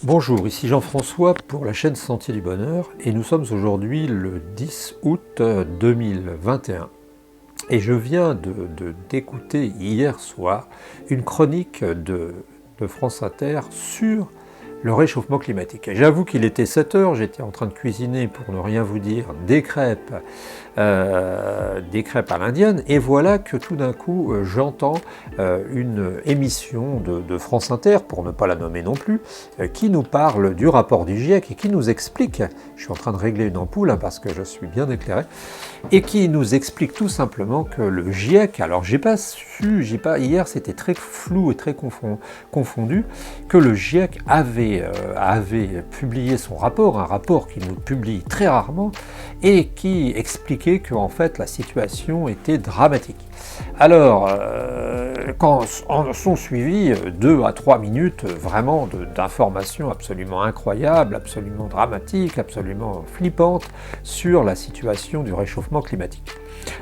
Bonjour, ici Jean-François pour la chaîne Sentier du Bonheur et nous sommes aujourd'hui le 10 août 2021 et je viens d'écouter hier soir une chronique de France Inter sur le réchauffement climatique. Et j'avoue qu'il était 7 heures, j'étais en train de cuisiner pour ne rien vous dire des crêpes à l'indienne, et voilà que tout d'un coup j'entends une émission de France Inter, pour ne pas la nommer non plus, qui nous parle du rapport du GIEC et qui nous explique, je suis en train de régler une ampoule hein, parce que je suis bien éclairé, et qui nous explique tout simplement que le GIEC, alors hier c'était très flou et très confondu, que le GIEC avait publié son rapport, un rapport qu'il nous publie très rarement, et qui expliquait que en fait la situation était dramatique. Alors, quand en sont suivies 2 à 3 minutes vraiment d'informations absolument incroyables, absolument dramatiques, absolument flippantes sur la situation du réchauffement climatique.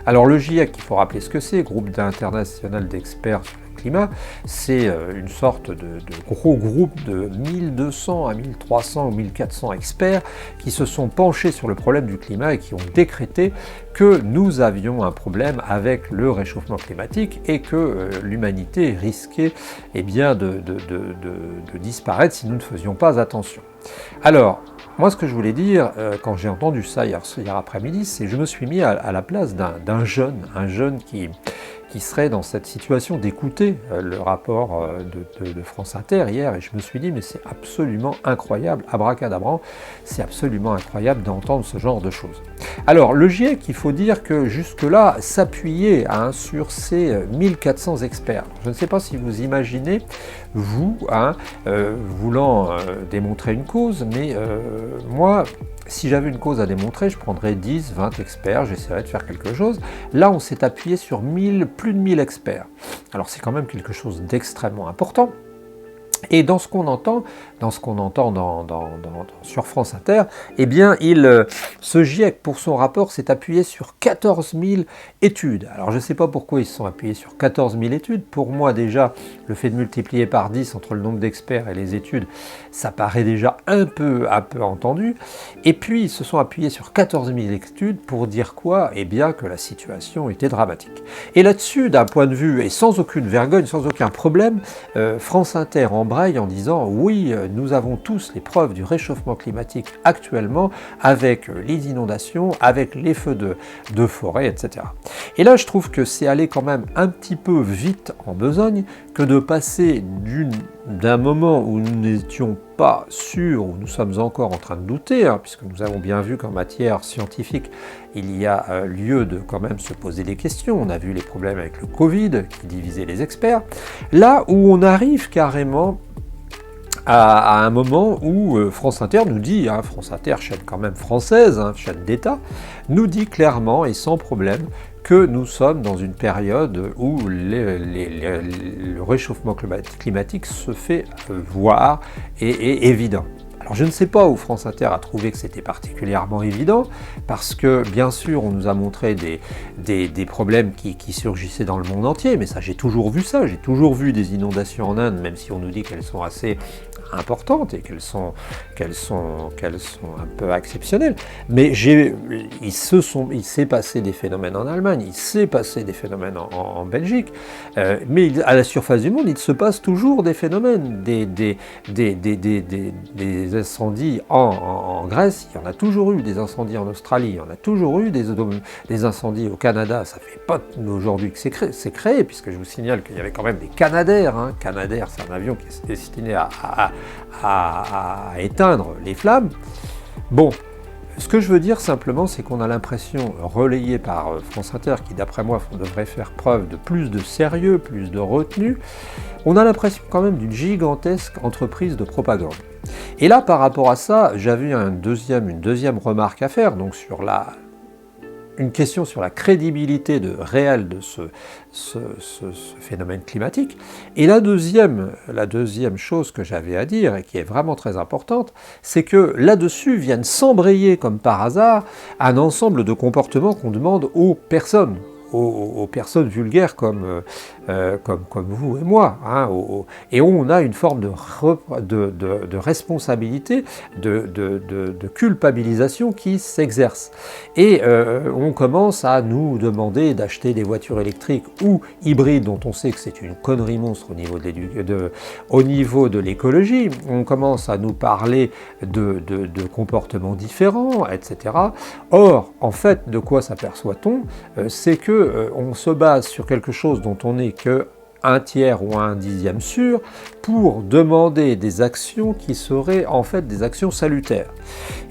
Alors le GIEC, il faut rappeler ce que c'est, groupe international d'experts sur le climat, c'est une sorte de gros groupe de 1200 à 1300 ou 1400 experts qui se sont penchés sur le problème du climat et qui ont décrété que nous avions un problème avec le réchauffement climatique et que l'humanité risquait de disparaître si nous ne faisions pas attention. Alors, moi, ce que je voulais dire, quand j'ai entendu ça hier après-midi, c'est que je me suis mis à la place d'un jeune qui serait dans cette situation d'écouter le rapport de France Inter hier, et je me suis dit, mais c'est absolument incroyable, abracadabra, c'est absolument incroyable d'entendre ce genre de choses. Alors, le GIEC, il faut dire que jusque-là, s'appuyait sur ces 1400 experts. Je ne sais pas si vous imaginez, vous, voulant démontrer une cause, mais moi, si j'avais une cause à démontrer, je prendrais 10, 20 experts, j'essaierais de faire quelque chose. Là, on s'est appuyé sur plus de 1000 experts. Alors c'est quand même quelque chose d'extrêmement important. Et dans ce qu'on entend, sur France Inter, eh bien, ce GIEC, pour son rapport, s'est appuyé sur 14 000 études. Alors, je ne sais pas pourquoi ils se sont appuyés sur 14 000 études. Pour moi, déjà, le fait de multiplier par 10 entre le nombre d'experts et les études, ça paraît déjà un peu entendu. Et puis, ils se sont appuyés sur 14 000 études pour dire quoi? Eh bien, que la situation était dramatique. Et là-dessus, d'un point de vue, et sans aucune vergogne, sans aucun problème, France Inter en disant oui, nous avons tous les preuves du réchauffement climatique actuellement avec les inondations, avec les feux de forêt, etc. Et là, je trouve que c'est allé quand même un petit peu vite en besogne que de passer d'un moment où nous n'étions pas sûrs, où nous sommes encore en train de douter, puisque nous avons bien vu qu'en matière scientifique, il y a lieu de quand même se poser des questions. On a vu les problèmes avec le Covid qui divisait les experts. Là où on arrive carrément à un moment où France Inter nous dit, France Inter, chaîne quand même française, chaîne d'État, nous dit clairement et sans problème que nous sommes dans une période où le réchauffement climatique se fait voir et est évident. Alors je ne sais pas où France Inter a trouvé que c'était particulièrement évident, parce que bien sûr on nous a montré des problèmes qui surgissaient dans le monde entier, mais ça j'ai toujours vu des inondations en Inde, même si on nous dit qu'elles sont assez importantes et qu'elles sont un peu exceptionnelles, mais il s'est passé des phénomènes en Allemagne, il s'est passé des phénomènes en Belgique, mais à la surface du monde il se passe toujours des phénomènes, des incendies en Grèce, il y en a toujours eu, des incendies en Australie, il y en a toujours eu, des incendies au Canada, ça fait pas aujourd'hui que c'est créé, puisque je vous signale qu'il y avait quand même des Canadair. Canadair, c'est un avion qui est destiné à éteindre les flammes. Bon, ce que je veux dire simplement, c'est qu'on a l'impression, relayée par France Inter, qui d'après moi devrait faire preuve de plus de sérieux, plus de retenue, on a l'impression quand même d'une gigantesque entreprise de propagande. Et là, par rapport à ça, j'avais une deuxième remarque à faire, donc une question sur la crédibilité réelle de ce phénomène climatique. Et la deuxième chose que j'avais à dire, et qui est vraiment très importante, c'est que là-dessus viennent s'embrayer comme par hasard un ensemble de comportements qu'on demande aux personnes, aux personnes vulgaires comme vous et moi, hein, et on a une forme de responsabilité, de culpabilisation qui s'exerce. Et on commence à nous demander d'acheter des voitures électriques ou hybrides, dont on sait que c'est une connerie monstre au niveau de l'écologie. On commence à nous parler de comportements différents, etc. Or, en fait, de quoi s'aperçoit-on? C'est que on se base sur quelque chose dont on n'est que un tiers ou un dixième sûr pour demander des actions qui seraient en fait des actions salutaires.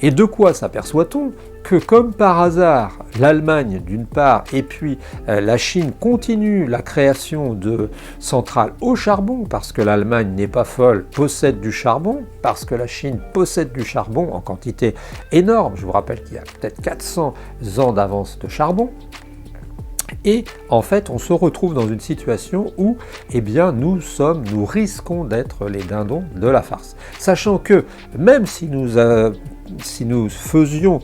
Et de quoi s'aperçoit-on? Que comme par hasard, l'Allemagne d'une part et puis la Chine continue la création de centrales au charbon, parce que l'Allemagne n'est pas folle, possède du charbon, parce que la Chine possède du charbon en quantité énorme. Je vous rappelle qu'il y a peut-être 400 ans d'avance de charbon. Et en fait, on se retrouve dans une situation où, eh bien, nous risquons d'être les dindons de la farce. Sachant que, même si nous faisions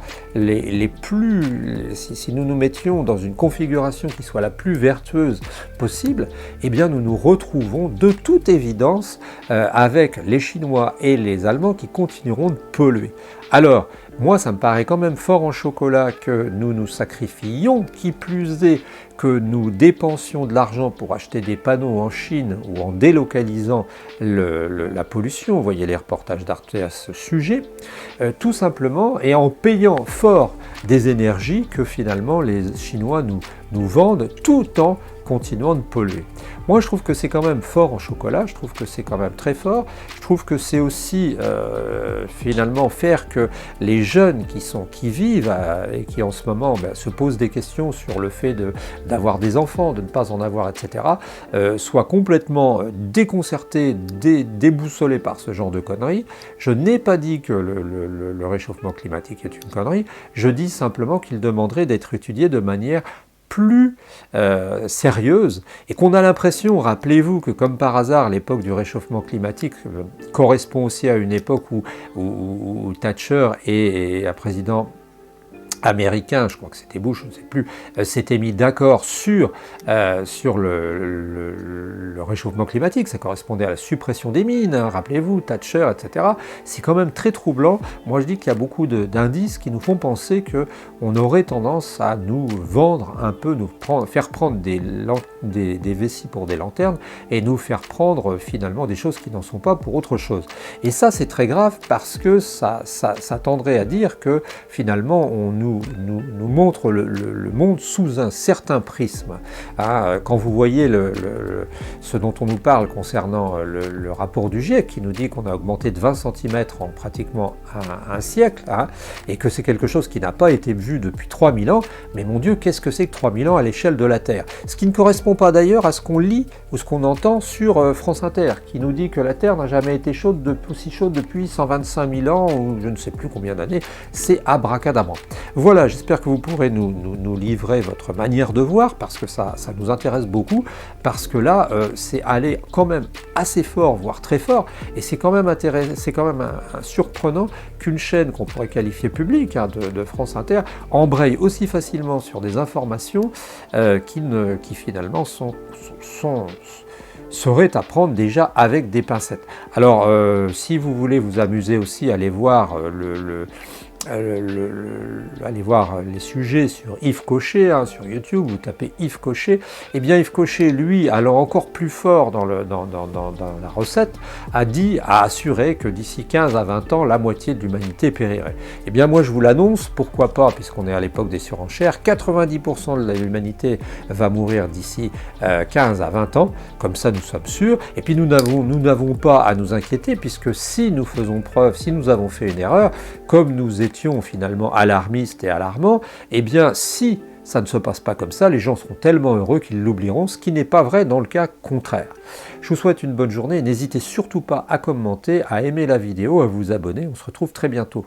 si nous nous mettions dans une configuration qui soit la plus vertueuse possible, eh bien nous nous retrouvons de toute évidence avec les Chinois et les Allemands qui continueront de polluer. Alors, moi, ça me paraît quand même fort en chocolat que nous nous sacrifions, qui plus est que nous dépensions de l'argent pour acheter des panneaux en Chine ou en délocalisant la pollution. Vous voyez les reportages d'Arte à ce sujet, tout simplement, et en payant fort des énergies que finalement les Chinois nous vendent tout en continuant de polluer. Moi, je trouve que c'est quand même fort en chocolat, je trouve que c'est quand même très fort, je trouve que c'est aussi finalement faire que les jeunes qui vivent et qui en ce moment se posent des questions sur le fait d'avoir des enfants, de ne pas en avoir, etc., soient complètement déconcertés, déboussolés par ce genre de conneries. Je n'ai pas dit que le réchauffement climatique est une connerie, je dis simplement qu'il demanderait d'être étudié de manière plus sérieuse, et qu'on a l'impression, rappelez-vous que comme par hasard l'époque du réchauffement climatique correspond aussi à une époque où Thatcher et un président américain, je crois que c'était Bush, je ne sais plus, s'était mis d'accord sur le réchauffement climatique. Ça correspondait à la suppression des mines, hein, rappelez-vous, Thatcher, etc. C'est quand même très troublant. Moi, je dis qu'il y a beaucoup d'indices qui nous font penser qu'on aurait tendance à nous vendre un peu, faire prendre des vessies pour des lanternes et nous faire prendre finalement des choses qui n'en sont pas pour autre chose. Et ça, c'est très grave parce que ça tendrait à dire que finalement, on nous montre le monde sous un certain prisme. Hein, quand vous voyez ce dont on nous parle concernant le rapport du GIEC qui nous dit qu'on a augmenté de 20 cm en pratiquement un siècle, hein, et que c'est quelque chose qui n'a pas été vu depuis 3000 ans, mais mon Dieu, qu'est-ce que c'est que 3000 ans à l'échelle de la Terre? Ce qui ne correspond pas d'ailleurs à ce qu'on lit ou ce qu'on entend sur France Inter, qui nous dit que la Terre n'a jamais été aussi chaude depuis 125 000 ans, ou je ne sais plus combien d'années. C'est abracadabra. Voilà, j'espère que vous pourrez nous livrer votre manière de voir, parce que ça nous intéresse beaucoup, parce que là, c'est aller quand même assez fort, voire très fort, et c'est quand même surprenant qu'une chaîne qu'on pourrait qualifier publique, hein, de France Inter, embraye aussi facilement sur des informations qui finalement seraient à prendre déjà avec des pincettes. Alors, si vous voulez vous amuser aussi, allez voir allez voir les sujets sur Yves Cochet, hein, sur YouTube, vous tapez Yves Cochet, et bien Yves Cochet, lui, allant encore plus fort dans la recette, a assuré que d'ici 15 à 20 ans, la moitié de l'humanité périrait. Et bien moi je vous l'annonce, pourquoi pas, puisqu'on est à l'époque des surenchères, 90% de l'humanité va mourir d'ici 15 à 20 ans, comme ça nous sommes sûrs, et puis nous n'avons pas à nous inquiéter, puisque si nous faisons preuve, si nous avons fait une erreur, comme nous étions finalement alarmistes et alarmants, eh bien si ça ne se passe pas comme ça, les gens seront tellement heureux qu'ils l'oublieront, ce qui n'est pas vrai dans le cas contraire. Je vous souhaite une bonne journée et n'hésitez surtout pas à commenter, à aimer la vidéo, à vous abonner, on se retrouve très bientôt.